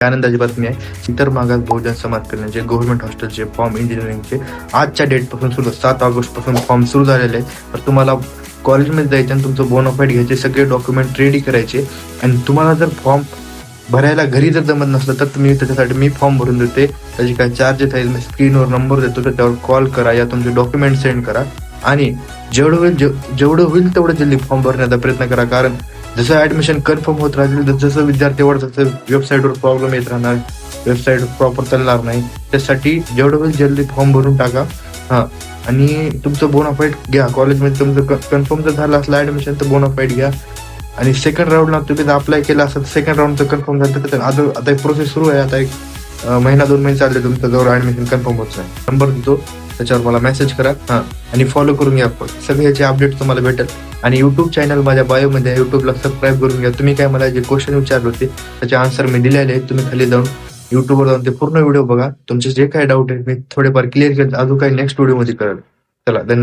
आनंदाची बातमी आहे. इतर मागास बहुजन समाज कल्याणचे गव्हर्नमेंट हॉस्टेलचे फॉर्म इंजिनिअरिंगचे आजच्या डेट पासून सुरू 7 ऑगस्ट पासून फॉर्म सुरू झालेले आहेत. तर तुम्हाला कॉलेजमध्ये जायचं आणि तुमचं बोनाफाईड घ्यायचे, सगळे डॉक्युमेंट रेडी करायचे. आणि तुम्हाला जर फॉर्म भरायला घरी जर जमत नसलं तर तुम्ही त्याच्यासाठी मी फॉर्म भरून देते. त्याची काय चार्जेस आहे मी स्क्रीनवर नंबर देतो, त्याच्यावर कॉल करा या तुमचे डॉक्युमेंट सेंड करा. आणि जेवढं होईल तेवढं जल्दी फॉर्म भरण्याचा प्रयत्न करा. कारण जसं ऍडमिशन कन्फर्म होत राहील जसं विद्यार्थी वाढत तसं वेबसाईटवर प्रॉब्लेम येत राहणार, वेबसाईट प्रॉपर चालणार नाही. त्यासाठी जेवढं होईल जल्दी फॉर्म भरून टाका. आणि तुमचं बोनाफाईड घ्या. कॉलेजमध्ये तुमचं कन्फर्म जर झालं असलं ऍडमिशन तर बोनाफाईड घ्या. आणि सेकंड राऊंडला तुम्ही जर अप्लाय केला असेल सेकंड राऊंडचं कन्फर्म झालं तर आता एक प्रोसेस सुरू आहे. आता एक महिना 2 महिने चालले तुमचं जवळ ऍडमिशन कन्फर्म होत नाही. नंबर देतो त्याच्यावर मला मेसेज करा आणि फॉलो करून घ्या. सगळे याचे अपडेट तुम्हाला भेटेल. आणि युट्यूब चॅनल माझ्या बायोमध्ये युट्यूबला सबस्क्राईब करून घ्या. तुम्ही काय मला जे क्वेश्चन विचारले होते त्याचे आन्सर मी दिलेले आहेत. तुम्ही खाली जाऊन युट्यूबवर जाऊन ते पूर्ण व्हिडिओ बघा. तुमचे जे काही डाऊट आहेत मी थोडेफार क्लिअर केले, अजून काही नेक्स्ट व्हिडिओमध्ये करेल. चला धन्यवाद.